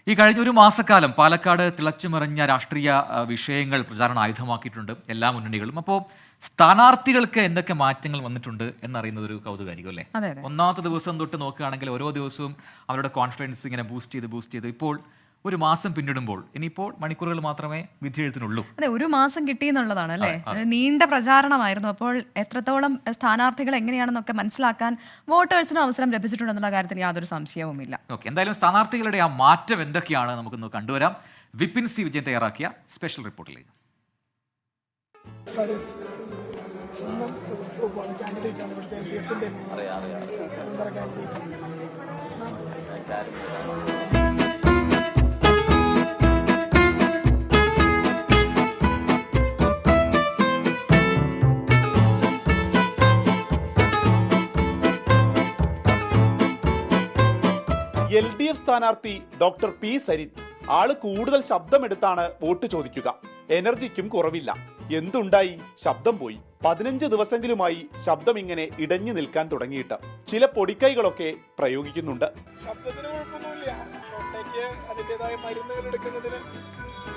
ഈ കഴിഞ്ഞ ഒരു മാസക്കാലം പാലക്കാട് തിളച്ചുമറിഞ്ഞ രാഷ്ട്രീയ വിഷയങ്ങൾ പ്രചാരണ ആയുധമാക്കിയിട്ടുണ്ട് എല്ലാ മുന്നണികളും. അപ്പോൾ സ്ഥാനാർത്ഥികൾക്ക് എന്തൊക്കെ മാറ്റങ്ങൾ വന്നിട്ടുണ്ട് എന്നറിയുന്നത് ഒരു കൗതുകാരിക്കും അല്ലേ? ഒന്നാമത്തെ ദിവസം തൊട്ട് നോക്കുകയാണെങ്കിൽ ഓരോ ദിവസവും അവരുടെ കോൺഫിഡൻസ് ഇങ്ങനെ ബൂസ്റ്റ് ചെയ്ത് ഇപ്പോൾ ഒരു മാസം പിന്നിടുമ്പോൾ ഇനിയിപ്പോൾ മണിക്കൂറുകൾ മാത്രമേ വിധിയെഴുത്തിനുള്ളൂ. അതെ, ഒരു മാസം കിട്ടിയെന്നുള്ളതാണ് അല്ലേ? നീണ്ട പ്രചാരണമായിരുന്നു. അപ്പോൾ എത്രത്തോളം സ്ഥാനാർത്ഥികൾ എങ്ങനെയാണെന്നൊക്കെ മനസ്സിലാക്കാൻ വോട്ടേഴ്സിന് അവസരം ലഭിച്ചിട്ടുണ്ടെന്നുള്ള കാര്യത്തിൽ യാതൊരു സംശയവുമില്ല. ഓക്കെ, എന്തായാലും സ്ഥാനാർത്ഥികളുടെ ആ മാറ്റം എന്തൊക്കെയാണ് നമുക്കൊന്ന് കണ്ടുവരാം. വിപിൻ സി വിജയൻ തയ്യാറാക്കിയ സ്പെഷ്യൽ റിപ്പോർട്ടിലേക്ക്. LDF സ്ഥാനാർത്ഥി ഡോക്ടർ പി സരിൻ. ആള് കൂടുതൽ ശബ്ദമെടുത്താണ് വോട്ട് ചോദിക്കുക. എനർജിക്കും കുറവില്ല. എന്തുണ്ടായി? ശബ്ദം പോയി. 15 ദിവസങ്ങളുമായി ശബ്ദം ഇങ്ങനെ ഇടഞ്ഞു നിൽക്കാൻ തുടങ്ങിയിട്ട് ചില പൊടിക്കൈകളൊക്കെ പ്രയോഗിക്കുന്നുണ്ട്. ശബ്ദത്തിന് കുഴപ്പമൊന്നുമില്ല. തൊണ്ടയ്ക്ക് അതിൻ്റെതായ മരുന്നുകൾ എടുക്കുന്നതിന്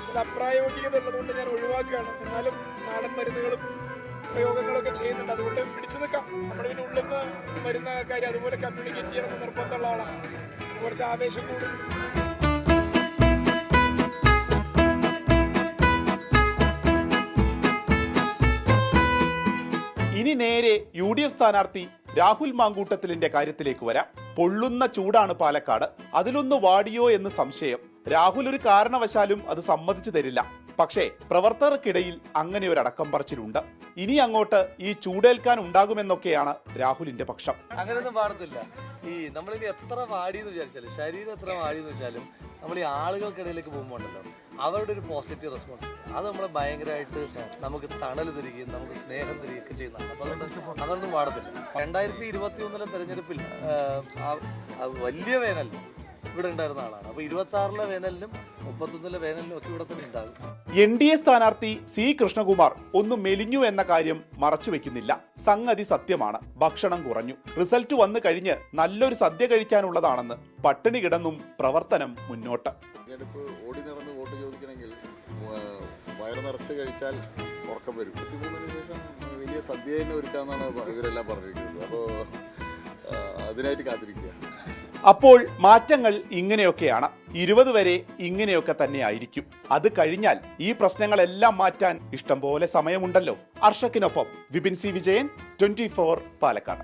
ചില അപ്രായോഗികത ഉള്ളതുകൊണ്ട് ഞാൻ ഒഴിവാക്കുകയാണ്. എന്നാലും നാടൻ മരുന്നുകളും പ്രയോഗങ്ങളൊക്കെ ചെയ്യുന്നുണ്ട്. അതുകൊണ്ട് പിടിച്ചു നിൽക്കാം. നമ്മളിതിന് ഉള്ളിൽ നിന്ന് വരുന്ന കാര്യം അതുപോലെ കമ്മ്യൂണിക്കേറ്റ് ചെയ്യണമെന്ന് നിർബന്ധമുള്ള ആളാണ്. കുറച്ച് ആവേശം കൂടും. ഇനി നേരെ UDF സ്ഥാനാർത്ഥി രാഹുൽ മാങ്കൂട്ടത്തിലിന്റെ കാര്യത്തിലേക്ക് വരാം. പൊള്ളുന്ന ചൂടാണ് പാലക്കാട്. അതിലൊന്ന് വാടിയോ എന്ന് സംശയം. രാഹുൽ ഒരു കാരണവശാലും അത് സമ്മതിച്ചു തരില്ല. പക്ഷേ പ്രവർത്തകർക്കിടയിൽ അങ്ങനെ ഒരു അടക്കം പറച്ചിലുണ്ട്. ഇനി അങ്ങോട്ട് ഈ ചൂടേൽക്കാൻ ഉണ്ടാകുമെന്നൊക്കെയാണ് രാഹുലിന്റെ പക്ഷം. അങ്ങനെയൊന്നും പാടത്തില്ല. ഈ നമ്മളിനി എത്ര വാടിയെന്ന് വിചാരിച്ചാലും, ശരീരം എത്ര വാടിയെന്ന് വെച്ചാലും, നമ്മൾ ഈ ആളുകൾക്കിടയിലേക്ക് പോകുമ്പോൾ ഉണ്ടല്ലോ, അവരുടെ ഒരു പോസിറ്റീവ് റെസ്പോൺസ് അത് നമ്മളെ ഭയങ്കരമായിട്ട് നമുക്ക് തണൽ തരികയും നമുക്ക് സ്നേഹം തരികയൊക്കെ ചെയ്യുന്നതാണ്. അപ്പോൾ അതുകൊണ്ട് അതൊന്നും പാടത്തില്ല. 2021 തെരഞ്ഞെടുപ്പിൽ വലിയ വേനൽ ഇവിടെ ഉണ്ടായിരുന്ന ആളാണ്. അപ്പോൾ 26 വേനലിലും 31 വേനലിലും ഒക്കെ ഇവിടെ തന്നെ ഉണ്ടാകും. NDA സ്ഥാനാർത്ഥി C കൃഷ്ണകുമാർ ഒന്ന് മെലിഞ്ഞു എന്ന കാര്യം മറച്ചുവെക്കുന്നില്ല. സംഗതി സത്യമാണ്. ഭക്ഷണം കുറഞ്ഞു. റിസൾട്ട് വന്നു കഴിഞ്ഞ് നല്ലൊരു സദ്യ കഴിക്കാനുള്ളതാണെന്ന് പട്ടിണി കിടന്നും പ്രവർത്തനം മുന്നോട്ട്. ഓടി നടന്ന് വോട്ട് ചോദിക്കണമെങ്കിൽ വയറ് നിറച്ച് കഴിച്ചാൽ ഉറക്കം വരും. 23 ശേഷം വലിയ സദ്യ തന്നെ ഒരുക്കാന്നാണ് ഇവരെല്ലാം പറഞ്ഞിരിക്കുന്നത്. അപ്പോൾ അതിനായിട്ട് കാത്തിരിക്കുക. അപ്പോൾ മാറ്റങ്ങൾ ഇങ്ങനെയൊക്കെയാണ്. 20 വരെ ഇങ്ങനെയൊക്കെ തന്നെ ആയിരിക്കും. അത് കഴിഞ്ഞാൽ ഈ പ്രശ്നങ്ങളെല്ലാം മാറ്റാൻ ഇഷ്ടം പോലെ സമയമുണ്ടല്ലോ. അർഷക്കിനൊപ്പം വിപിൻ സി വിജയൻ, 24 പാലക്കാട്.